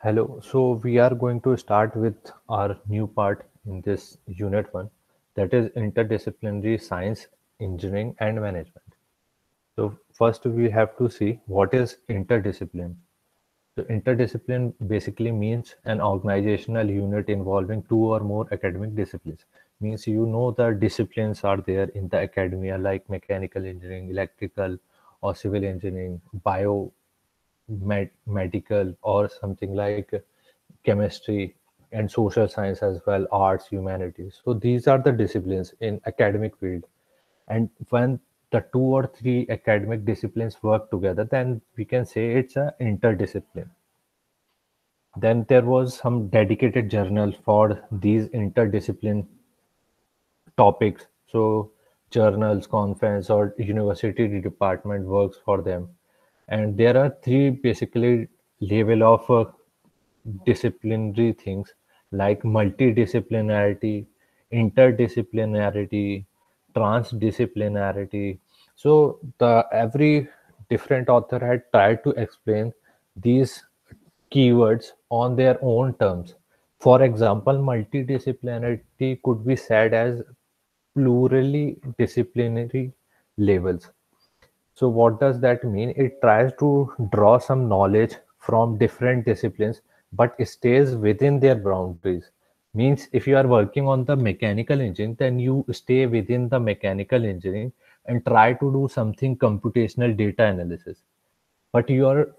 Hello. So we are going to start with our new part in this unit one, that is interdisciplinary science, engineering, and management. So first we have to see what is interdiscipline. So interdiscipline basically means an organizational unit involving two or more academic disciplines. Means the disciplines are there in the academia like mechanical engineering, electrical or civil engineering, medical or something like chemistry and social science as well, arts, humanities. So these are the disciplines in academic field. And when the two or three academic disciplines work together, then we can say it's a interdiscipline. Then there was some dedicated journal for these interdiscipline topics. So journals, conference, or university department works for them. And there are three basically level of disciplinary things like multidisciplinarity, interdisciplinarity, transdisciplinarity. So the every different author had tried to explain these keywords on their own terms. For example, multidisciplinarity could be said as plurally disciplinary labels. So what does that mean? It tries to draw some knowledge from different disciplines, but stays within their boundaries. Means if you are working on the mechanical engine, then you stay within the mechanical engineering and try to do something computational data analysis. But you are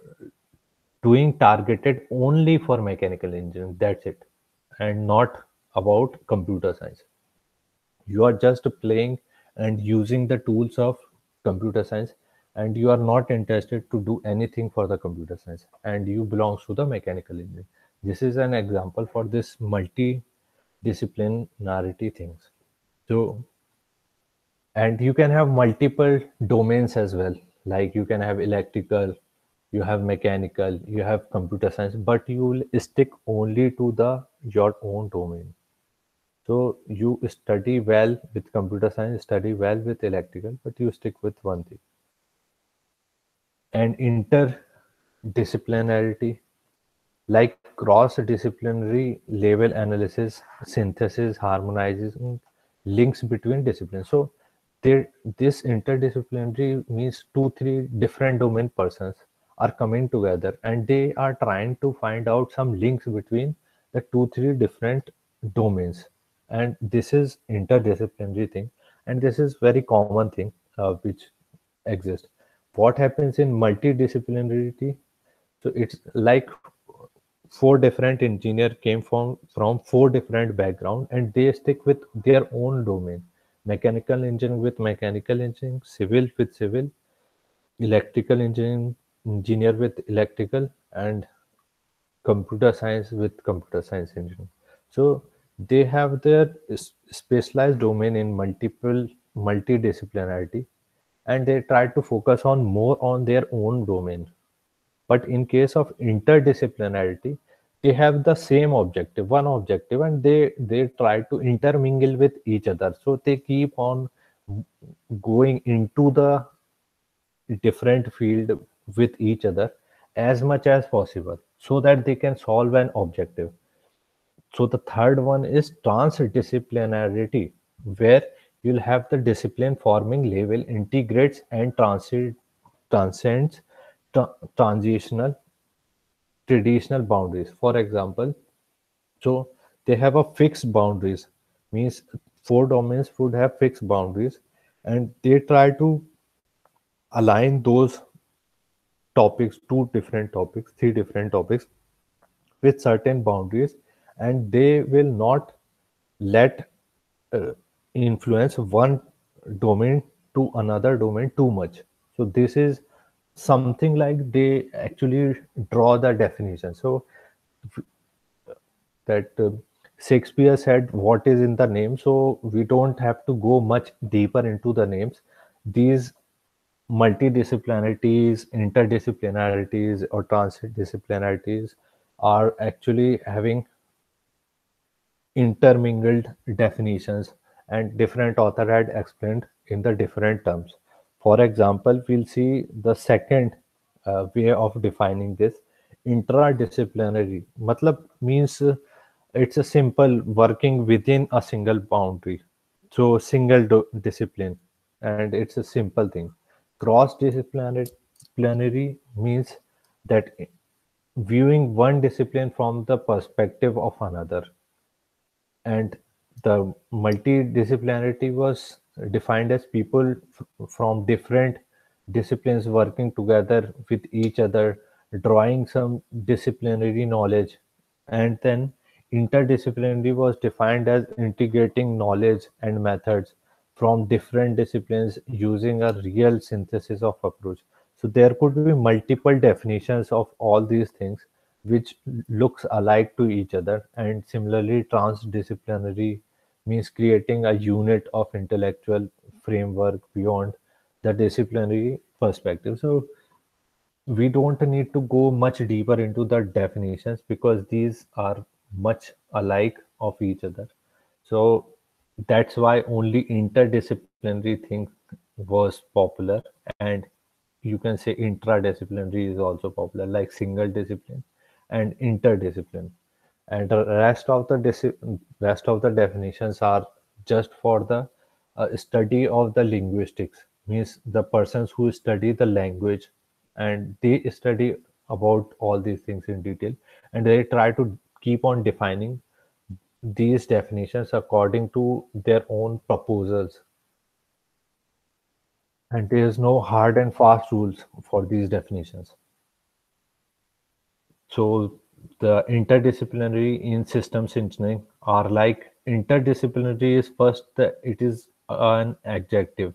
doing targeted only for mechanical engineering. That's it, and not about computer science. You are just playing and using the tools of computer science, and you are not interested to do anything for the computer science, and you belongs to the mechanical engineering. This is an example for this multidisciplinarity things. So, and you can have multiple domains as well, like you can have electrical, you have mechanical, you have computer science, but you will stick only to the your own domain. So you study well with computer science, study well with electrical, but you stick with one thing. And interdisciplinarity, like cross-disciplinary level analysis, synthesis, harmonizing links between disciplines. So there, this interdisciplinary means two, three different domain persons are coming together and they are trying to find out some links between the two, three different domains. And this is interdisciplinary thing. And this is very common thing which exists. What happens in multidisciplinarity? So it's like four different engineer came from four different background and they stick with their own domain. Mechanical engineering with mechanical engineering, civil with civil, electrical engineering engineer with electrical, and computer science with computer science engineering. So they have their specialized domain in multiple multidisciplinarity, and they try to focus on more on their own domain. But in case of interdisciplinarity, they have the same objective, one objective, and they try to intermingle with each other. So they keep on going into the different field with each other as much as possible so that they can solve an objective. So the third one is transdisciplinarity, where you'll have the discipline forming level integrates and transcends transitional traditional boundaries. For example, so they have a fixed boundaries, means four domains would have fixed boundaries, and they try to align those topics, two different topics, three different topics with certain boundaries, and they will not let uh, influence one domain to another domain too much. So this is something like they actually draw the definition. So that Shakespeare said what is in the name, so we don't have to go much deeper into the names. These multidisciplinarities, interdisciplinarities, or transdisciplinarities are actually having intermingled definitions, and different author had explained in the different terms. For example, we'll see the second way of defining this. Intradisciplinary matlab means it's a simple working within a single boundary. So single discipline, and it's a simple thing. Cross disciplinary means that viewing one discipline from the perspective of another, and the multidisciplinarity was defined as people from different disciplines working together with each other, drawing some disciplinary knowledge. And then interdisciplinary was defined as integrating knowledge and methods from different disciplines using a real synthesis of approach. So there could be multiple definitions of all these things which looks alike to each other. And similarly, transdisciplinary means creating a unit of intellectual framework beyond the disciplinary perspective. So we don't need to go much deeper into the definitions because these are much alike of each other. So that's why only interdisciplinary thing was popular, and you can say intradisciplinary is also popular, like single discipline and interdiscipline. And the rest of the definitions are just for the study of the linguistics, means the persons who study the language, and they study about all these things in detail, and they try to keep on defining these definitions according to their own proposals, and there is no hard and fast rules for these definitions. So the interdisciplinary in systems engineering are like interdisciplinary is first it is an adjective,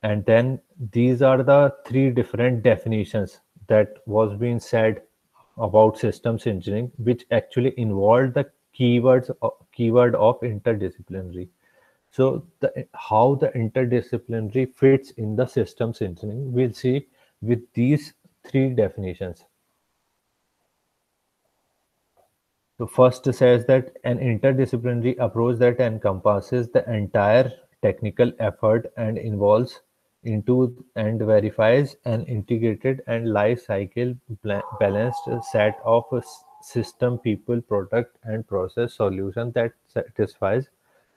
and then these are the three different definitions that was being said about systems engineering, which actually involved the keyword of interdisciplinary. So how the interdisciplinary fits in the systems engineering, we'll see with these three definitions. So first says that an interdisciplinary approach that encompasses the entire technical effort and involves into and verifies an integrated and life cycle balanced set of system, people, product, and process solution that satisfies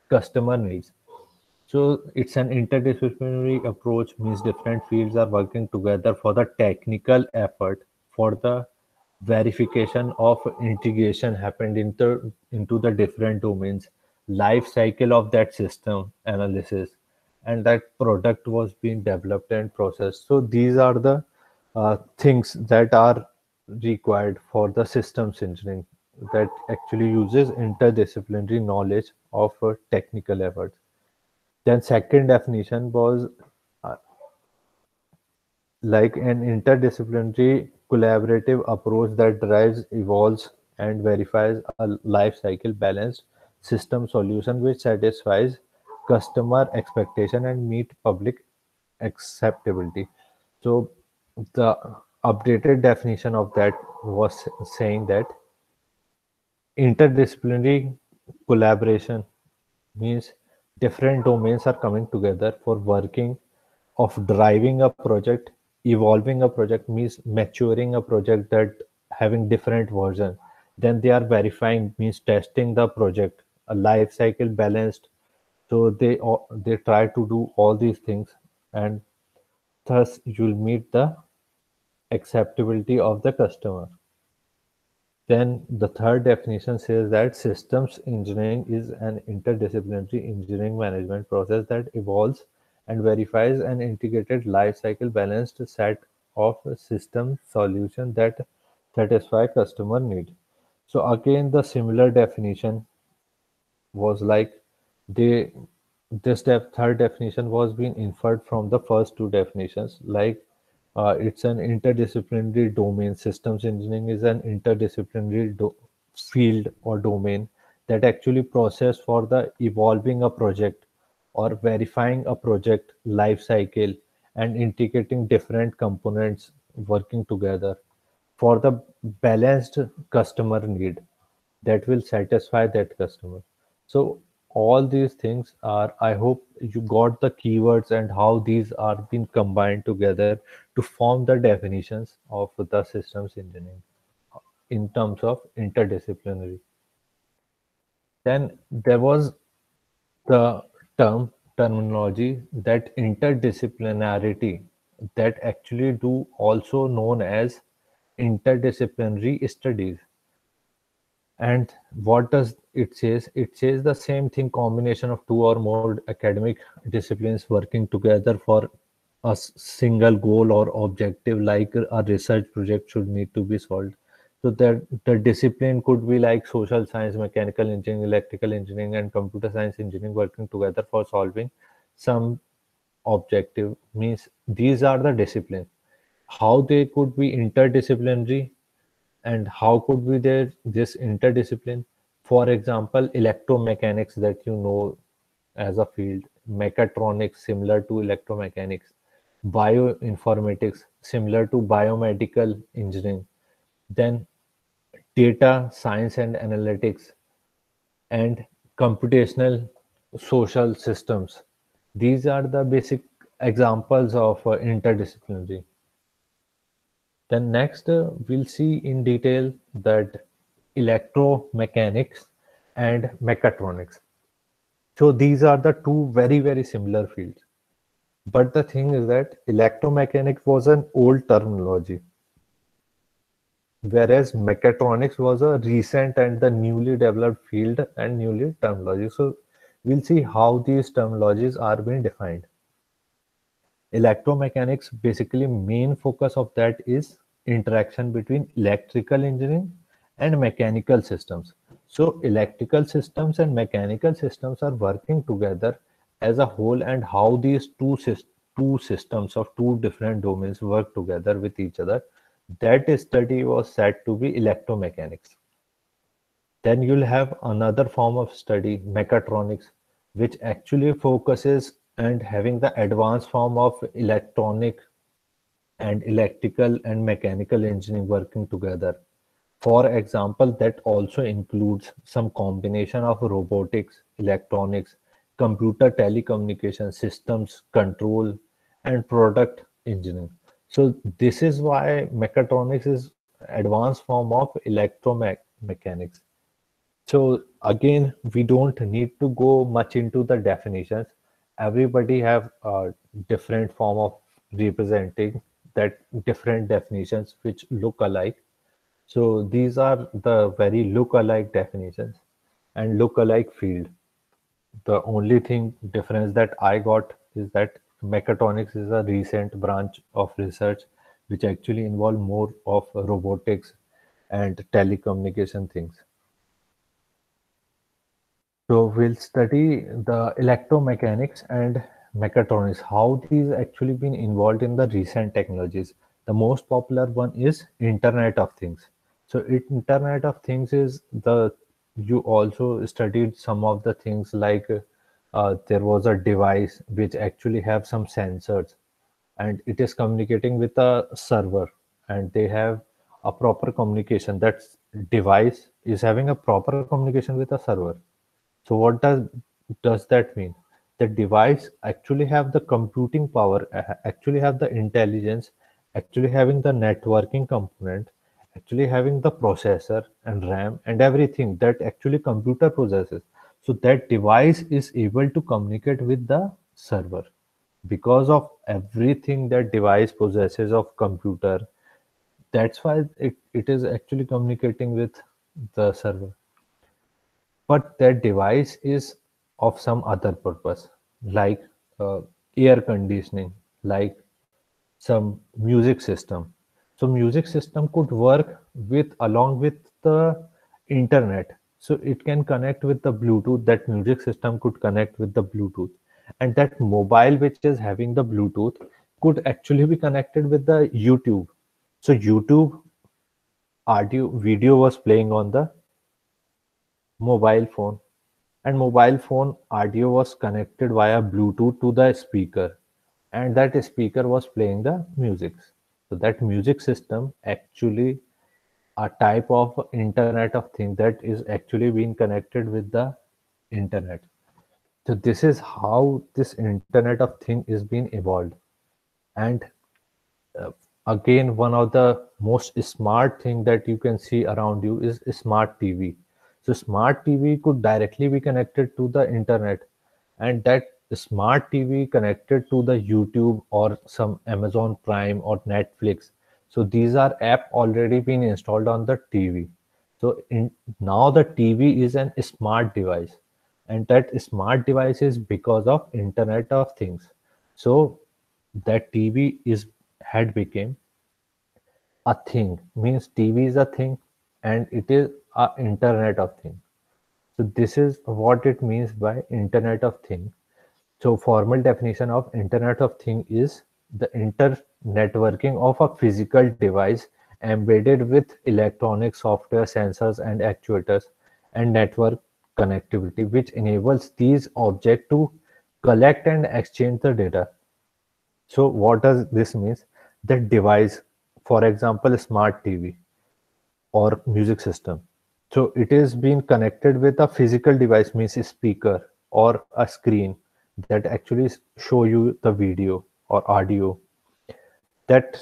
customer needs. So it's an interdisciplinary approach, means different fields are working together for the technical effort, for the verification of integration happened into the different domains, life cycle of that system analysis, and that product was being developed and processed. So these are the things that are required for the systems engineering that actually uses interdisciplinary knowledge of technical efforts. Then second definition was uh, like an interdisciplinary collaborative approach that drives, evolves, and verifies a life cycle balanced system solution which satisfies customer expectation and meet public acceptability. So the updated definition of that was saying that interdisciplinary collaboration means different domains are coming together for working of driving a project. Evolving a project means maturing a project that having different version. Then they are verifying means testing the project, a life cycle balanced. So they try to do all these things, and thus you'll meet the acceptability of the customer. Then the third definition says that systems engineering is an interdisciplinary engineering management process that evolves and verifies an integrated life cycle balanced set of system solutions that satisfy customer need. So again, the similar definition was like they third definition was being inferred from the first two definitions, like it's an interdisciplinary domain. Systems engineering is an interdisciplinary field or domain that actually process for the evolving a project or verifying a project life cycle and integrating different components working together for the balanced customer need that will satisfy that customer. So all these things are, I hope you got the keywords and how these are being combined together to form the definitions of the systems engineering. in terms of interdisciplinary. Then there was the terminology that interdisciplinarity, that actually do also known as interdisciplinary studies. And what does it says? It says the same thing: combination of two or more academic disciplines working together for a single goal or objective, like a research project should need to be solved. So that the discipline could be like social science, mechanical engineering, electrical engineering, and computer science engineering working together for solving some objective. Means these are the disciplines. How they could be interdisciplinary, and how could be there this interdiscipline? For example, electromechanics, that you know as a field, mechatronics similar to electromechanics, bioinformatics similar to biomedical engineering, then data science and analytics, and computational social systems. These are the basic examples of interdisciplinary. Then next, we'll see in detail that electromechanics and mechatronics. So these are the two very, very similar fields. But the thing is that electromechanics was an old terminology, whereas mechatronics was a recent and the newly developed field and newly terminology. So we'll see how these terminologies are being defined. Electromechanics, basically main focus of that is interaction between electrical engineering and mechanical systems. So electrical systems and mechanical systems are working together as a whole, and how these two systems of two different domains work together with each other, that study was said to be electromechanics. Then you'll have another form of study, mechatronics, which actually focuses and having the advanced form of electronic and electrical and mechanical engineering working together. For example, that also includes some combination of robotics, electronics, computer telecommunication systems, control, and product engineering. So this is why mechatronics is advanced form of electromechanics. So again, we don't need to go much into the definitions. Everybody have a different form of representing that different definitions which look alike. So these are the very look-alike definitions and look-alike field. The only thing difference that I got is that mechatronics is a recent branch of research which actually involve more of robotics and telecommunication things. So we'll study the electromechanics and mechatronics, how these actually been involved in the recent technologies. The most popular one is Internet of Things. So Internet of Things is the, you also studied some of the things like there was a device which actually have some sensors, and it is communicating with a server, and they have a proper communication. That device is having a proper communication with a server. So what does that mean? The device actually have the computing power, actually have the intelligence, actually having the networking component, actually having the processor and RAM and everything that actually computer possesses. So that device is able to communicate with the server because of everything that device possesses of computer. That's why it is actually communicating with the server, but that device is of some other purpose, like uh, air conditioning, like some music system. So music system could work with along with the internet. So it can connect with the Bluetooth. That music system could connect with the Bluetooth, and that mobile which is having the Bluetooth could actually be connected with the YouTube. So YouTube audio video was playing on the mobile phone, and mobile phone audio was connected via Bluetooth to the speaker, and that speaker was playing the music. So that music system actually a type of internet of thing that is actually being connected with the internet. So this is how this internet of thing is being evolved. And uh, again, one of the most smart thing that you can see around you is smart TV. So smart TV could directly be connected to the internet, and that smart TV connected to the YouTube or some Amazon Prime or Netflix. So these are app already been installed on the TV. So now the TV is an smart device, and that smart device is because of Internet of Things. So that TV is had become a thing, means TV is a thing and it is a Internet of Thing. So this is what it means by Internet of Thing. So formal definition of Internet of Thing is the internetworking of a physical device embedded with electronic software, sensors and actuators and network connectivity, which enables these objects to collect and exchange the data. So what does this means? That device, for example, smart TV or music system. So it is being connected with a physical device, means a speaker or a screen that actually show you the video or audio, that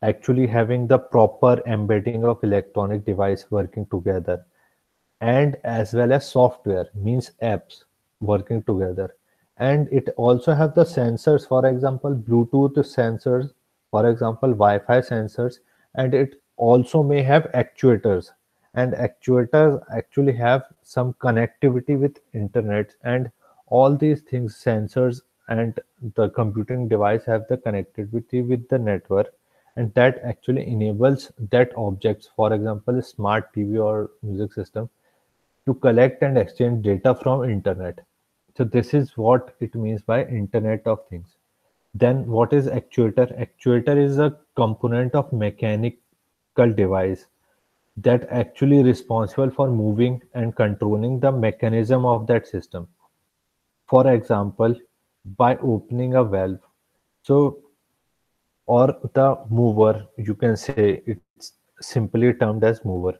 actually having the proper embedding of electronic device working together, and as well as software, means apps working together. And it also have the sensors, for example Bluetooth sensors, for example Wi-Fi sensors, and it also may have actuators, and actuators actually have some connectivity with internet. And all these things, sensors and the computing device, have the connectivity with the network, and that actually enables that objects, for example a smart TV or music system, to collect and exchange data from internet. So this is what it means by Internet of Things. Then what is actuator? Actuator is a component of mechanical device that actually responsible for moving and controlling the mechanism of that system. For example, by opening a valve. So, or the mover, you can say it's simply termed as mover.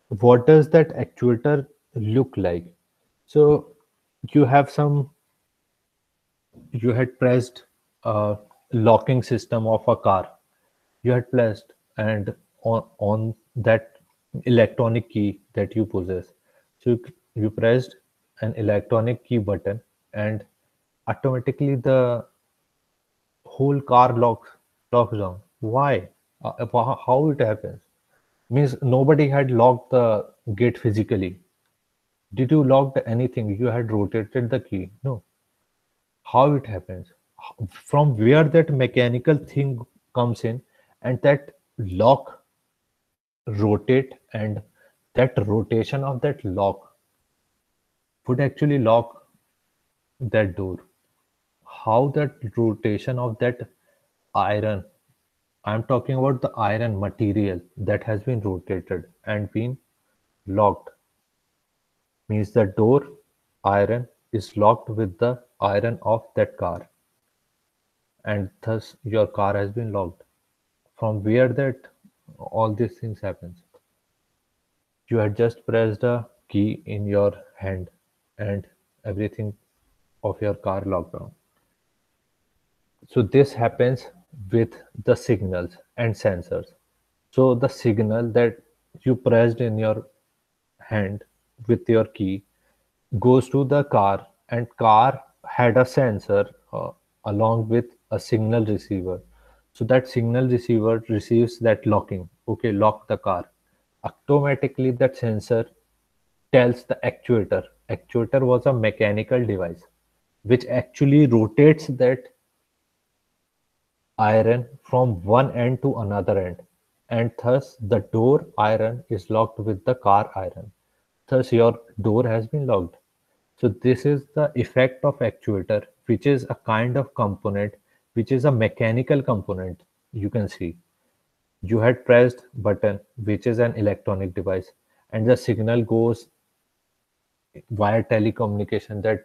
What does that actuator look like? So you have some, you had pressed a locking system of a car. You had pressed, and on that electronic key that you possess. So you pressed an electronic key button, and automatically the whole car locks down. Why? How it happens? Means nobody had locked the gate physically. Did you lock anything? You had rotated the key. No. How it happens? From where that mechanical thing comes in, and that lock rotate, and that rotation of that lock would actually lock that door. How that rotation of that iron, I'm talking about the iron material that has been rotated and been locked, means the door iron is locked with the iron of that car, and thus your car has been locked. From where that all these things happens? You had just pressed a key in your hand, and everything of your car locked down. So this happens with the signals and sensors. So the signal that you pressed in your hand with your key goes to the car, and car had a sensor along with a signal receiver. So that signal receiver receives that locking. Okay, lock the car. Automatically that sensor tells the actuator. Actuator was a mechanical device which actually rotates that iron from one end to another end, and thus the door iron is locked with the car iron. Thus your door has been locked. So this is the effect of actuator, which is a kind of component, which is a mechanical component. You can see you had pressed button, which is an electronic device, and the signal goes via telecommunication that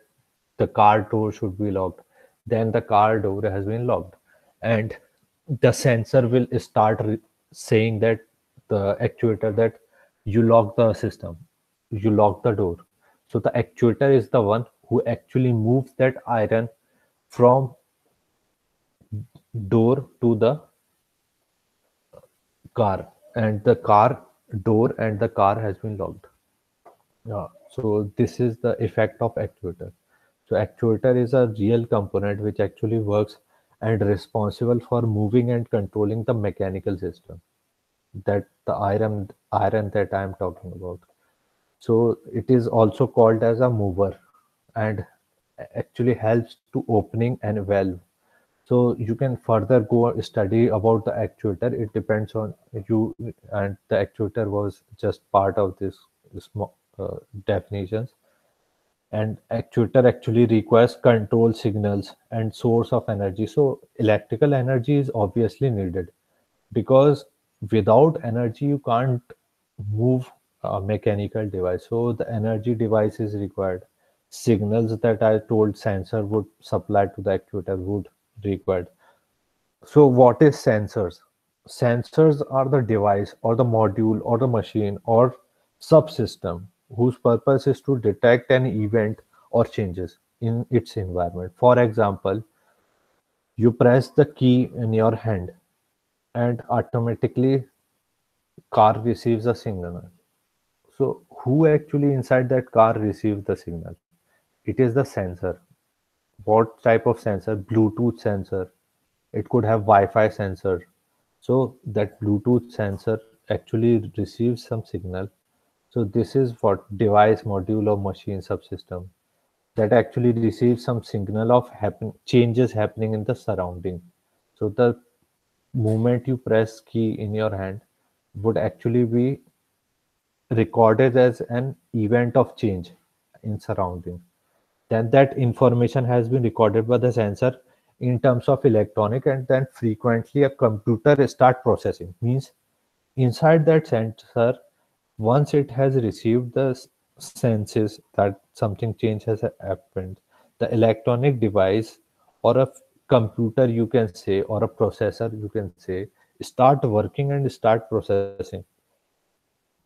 the car door should be locked. Then the car door has been locked, and the sensor will start saying that the actuator that you lock the system, you lock the door. So the actuator is the one who actually moves that iron from door to the car, and the car door and the car has been locked. Yeah. So this is the effect of actuator. So actuator is a real component which actually works and responsible for moving and controlling the mechanical system, that the iron that I am talking about. So it is also called as a mover, and actually helps to opening and valve. So you can further go study about the actuator. It depends on you, and the actuator was just part of this small definitions. And actuator actually requires control signals and source of energy. So electrical energy is obviously needed, because without energy you can't move a mechanical device. So the energy device is required. Signals that I told sensor would supply to the actuator would required. So what is sensors? Sensors are the device or the module or the machine or subsystem whose purpose is to detect an event or changes in its environment. For example, you press the key in your hand and automatically car receives a signal. So who actually inside that car receives the signal? It is the sensor. What type of sensor? Bluetooth sensor. It could have Wi-Fi sensor. So that Bluetooth sensor actually receives some signal. So this is what device, module, or machine subsystem that actually receives some signal of changes happening in the surrounding. So the moment you press key in your hand would actually be recorded as an event of change in surrounding. Then that information has been recorded by the sensor in terms of electronic, and then frequently a computer start processing. Means inside that sensor, once it has received the senses that something change has happened, the electronic device or a computer you can say, or a processor you can say, start working and start processing.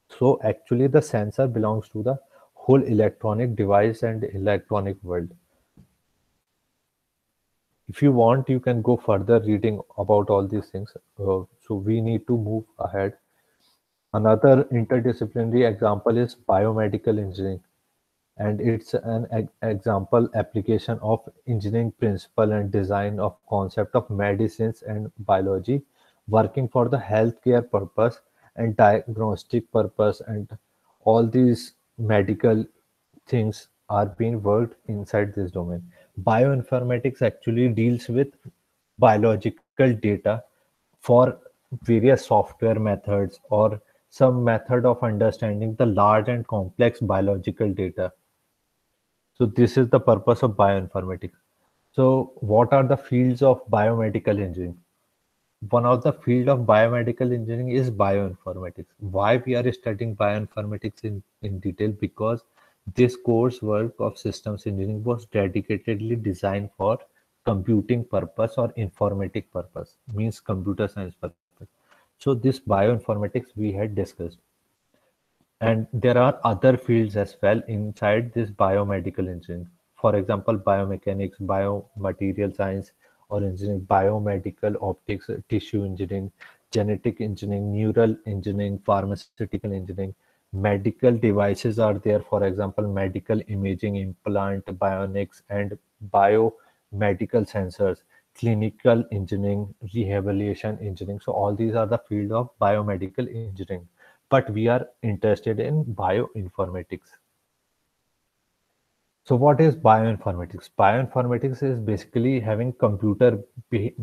So actually the sensor belongs to the whole electronic device and electronic world. If you want, you can go further reading about all these things. So we need to move ahead. Another interdisciplinary example is biomedical engineering, and it's an example application of engineering principle and design of concept of medicines and biology working for the healthcare purpose and diagnostic purpose, and all these medical things are being worked inside this domain. Bioinformatics actually deals with biological data for various software methods or some method of understanding the large and complex biological data. So this is the purpose of bioinformatics. So what are the fields of biomedical engineering? One of the field of biomedical engineering is bioinformatics. Why we are studying bioinformatics in detail? Because this coursework of systems engineering was dedicatedly designed for computing purpose or informatic purpose, means computer science purpose. So this bioinformatics we had discussed. And there are other fields as well inside this biomedical engineering. For example, biomechanics, biomaterial science or engineering, biomedical optics, tissue engineering, genetic engineering, neural engineering, pharmaceutical engineering. Medical devices are there, for example, medical imaging, implant, bionics, and biomedical sensors, clinical engineering, rehabilitation engineering. So all these are the field of biomedical engineering, but we are interested in bioinformatics. So what is bioinformatics? Bioinformatics is basically having computer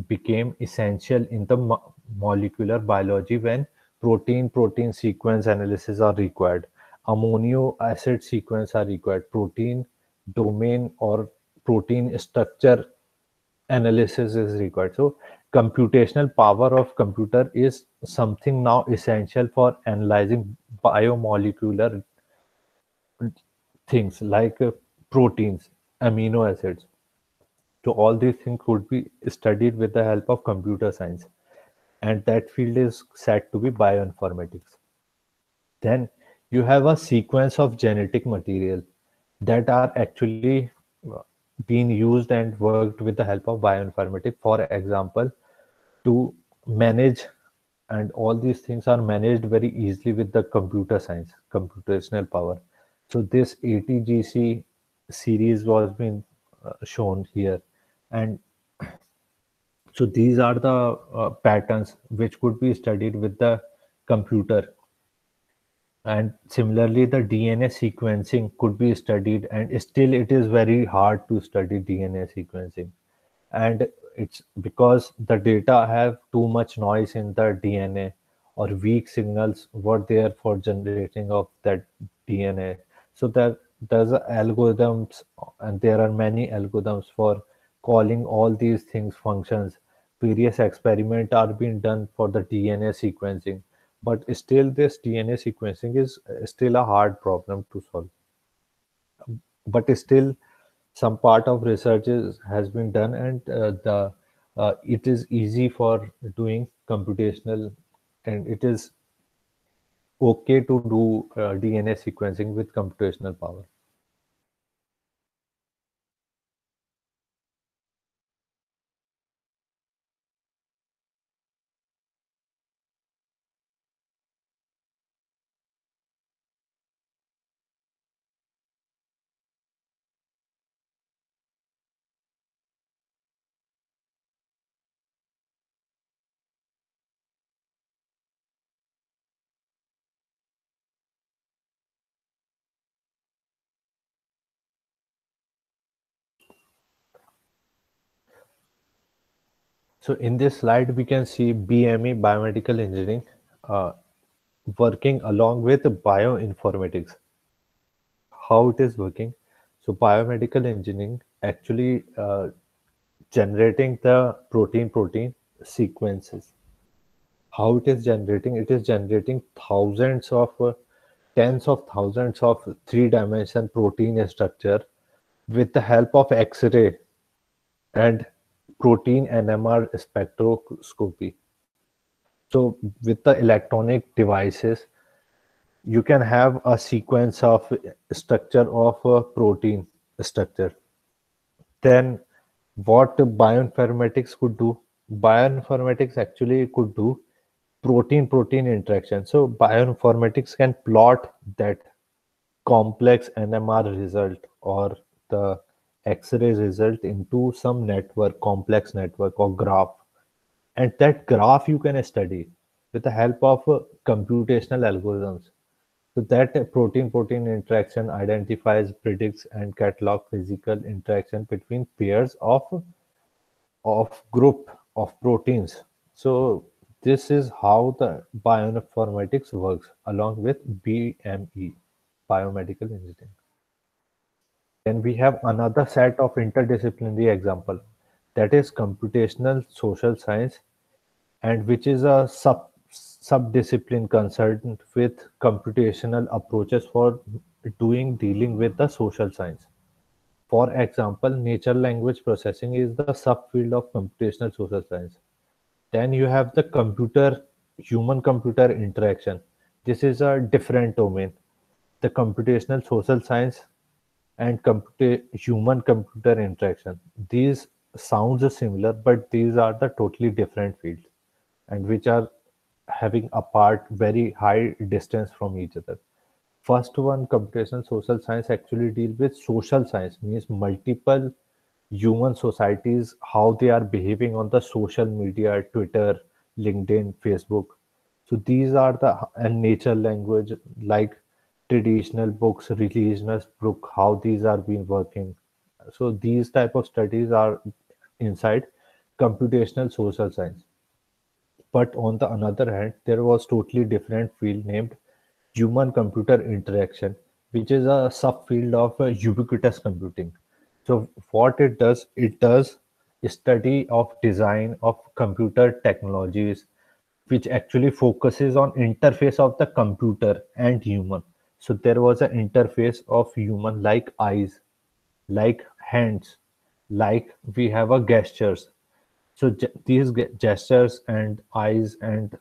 became essential in the molecular biology when protein sequence analysis are required, amino acid sequence are required, protein domain or protein structure analysis is required. So computational power of computer is something now essential for analyzing biomolecular things like proteins, amino acids. So all these things could be studied with the help of computer science, and that field is said to be bioinformatics. Then you have a sequence of genetic material that are actually being used and worked with the help of bioinformatics. For example, to manage and all these things are managed very easily with the computer science, computational power. So this ATGC series was been shown here, and so these are the patterns which could be studied with the computer. And similarly, the DNA sequencing could be studied, and still it is very hard to study DNA sequencing. And it's because the data have too much noise in the DNA, or weak signals were there for generating of that DNA. So there's algorithms, and there are many algorithms for calling all these things functions. Various experiments are being done for the DNA sequencing, but still this DNA sequencing is still a hard problem to solve. But still some part of research has been done, and the it is easy for doing computational, and it is okay to do DNA sequencing with computational power. So in this slide we can see BME, biomedical engineering, uh, working along with bioinformatics. How it is working? So biomedical engineering actually generating the protein sequences. How it is generating? It is generating thousands of tens of thousands of three-dimension protein structure with the help of X-ray and protein NMR spectroscopy. So with the electronic devices, you can have a sequence of structure of a protein structure. Then what bioinformatics could do? Bioinformatics actually could do protein-protein interaction. So bioinformatics can plot that complex NMR result or the X-ray result into some network, complex network or graph. And that graph you can study with the help of computational algorithms. So that protein-protein interaction identifies, predicts, and catalog physical interaction between pairs of group of proteins. So this is how the bioinformatics works along with BME, biomedical engineering. Then we have another set of interdisciplinary example, that is computational social science, and which is a subdiscipline concerned with computational approaches for dealing with the social science. For example, natural language processing is the subfield of computational social science. Then you have the human computer interaction. This is a different domain. The computational social science and human computer interaction. These sounds similar, but these are the totally different fields, and which are having apart very high distance from each other. First one, computational social science, actually deal with social science, means multiple human societies, how they are behaving on the social media, Twitter, LinkedIn, Facebook. So these are the, and nature language, like traditional books, religionist book, how these are being working. So these type of studies are inside computational social science. But on the other hand, there was totally different field named human-computer interaction, which is a subfield of ubiquitous computing. So what it does study of design of computer technologies, which actually focuses on interface of the computer and human. So there was an interface of human, like eyes, like hands, like we have a gestures. So these gestures and eyes and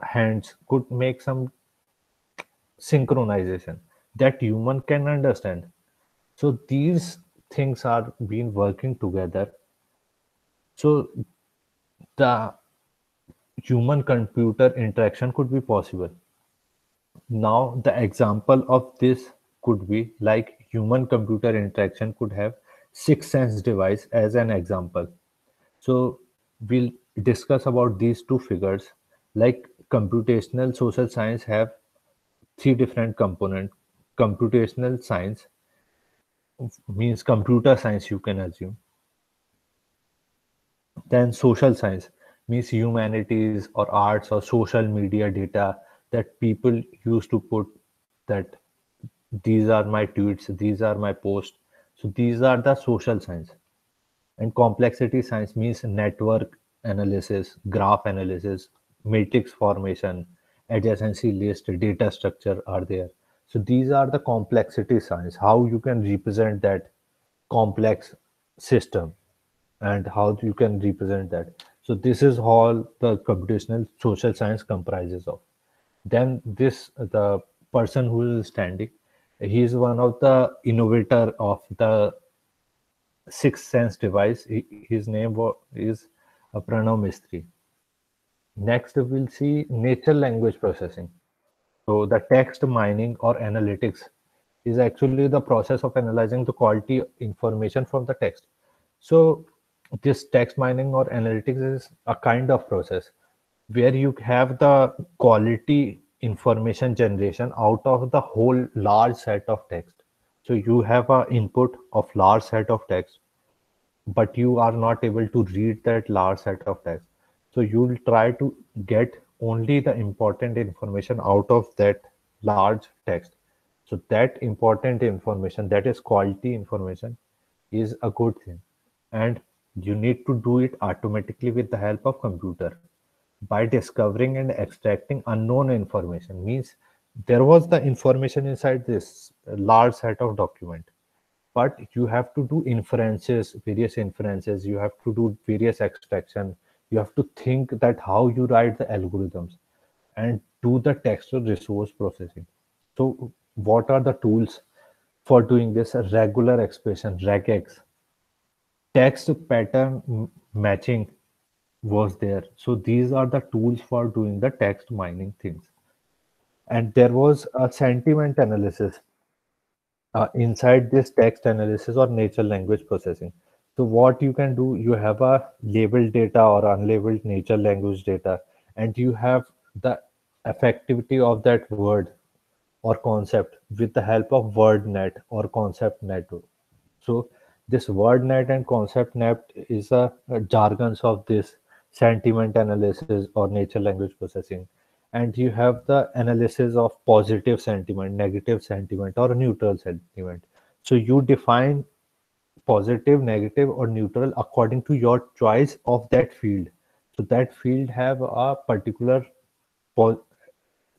hands could make some synchronization that human can understand. So these things are been working together. So the human computer interaction could be possible. Now, the example of this could be like human computer interaction could have six sense device as an example. So we'll discuss about these two figures. Like computational social science have three different components. Computational science means computer science, you can assume. Then social science means humanities or arts or social media data that people used to put that these are my tweets, these are my posts. So these are the social science. And complexity science means network analysis, graph analysis, matrix formation, adjacency list, data structure are there. So these are the complexity science, how you can represent that complex system and how you can represent that. So this is all the computational social science comprises of. Then this the person who is standing, he is one of the innovator of the sixth sense device. His name is Pranav Mistry. Next, we'll see natural language processing. So the text mining or analytics is actually the process of analyzing the quality information from the text. So this text mining or analytics is a kind of process where you have the quality information generation out of the whole large set of text. So you have a input of large set of text, but you are not able to read that large set of text. So you'll try to get only the important information out of that large text. So that important information, that is quality information, is a good thing. And you need to do it automatically with the help of computer by discovering and extracting unknown information. Means there was the information inside this large set of document, but you have to do inferences, various inferences, you have to do various extraction, you have to think that how you write the algorithms and do the textual resource processing. So what are the tools for doing this? A regular expression, regex, text pattern matching was there. So these are the tools for doing the text mining things. And there was a sentiment analysis inside this text analysis or natural language processing. So what you can do, you have a labeled data or unlabeled natural language data, and you have the effectivity of that word or concept with the help of WordNet or ConceptNet. So this WordNet and ConceptNet is a jargons of this sentiment analysis or natural language processing. And you have the analysis of positive sentiment, negative sentiment, or neutral sentiment. So you define positive, negative, or neutral according to your choice of that field. So that field have a particular po-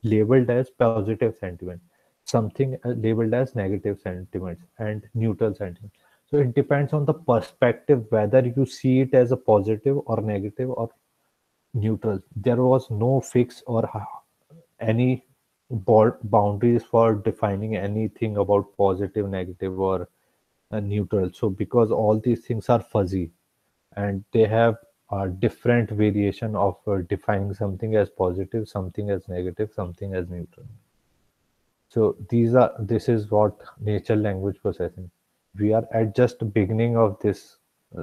labeled as positive sentiment, something labeled as negative sentiments, and neutral sentiment. So it depends on the perspective whether you see it as a positive or negative or neutral. There was no fix or any boundaries for defining anything about positive, negative, or neutral. So because all these things are fuzzy and they have a different variation of defining something as positive, something as negative, something as neutral. So this is what natural language processing. We are at just the beginning of this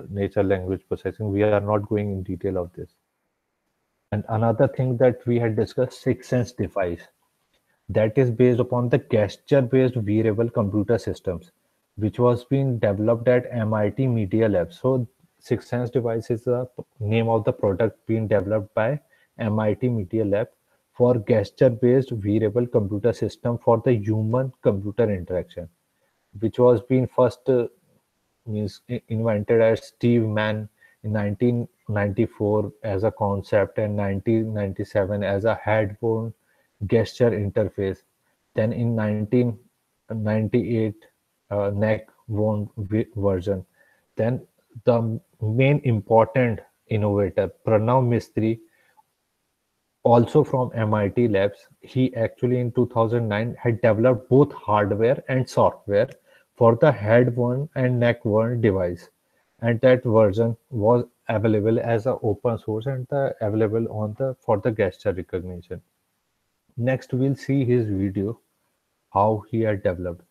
natural language processing. We are not going in detail of this. And another thing that we had discussed, six sense device, that is based upon the gesture-based wearable computer systems, which was being developed at MIT Media Lab. So Six Sense device is the name of the product being developed by MIT Media Lab for gesture-based wearable computer system for the human-computer interaction, which was being first invented as Steve Mann in 1994 as a concept and 1997 as a headphone gesture interface. Then in 1998, neck phone version. Then the main important innovator, Pranav Mistry, also from MIT Labs, he actually in 2009 had developed both hardware and software for the head one and neck one device. and that version was available as a open source and available on the for the gesture recognition. Next, we'll see his video how he had developed.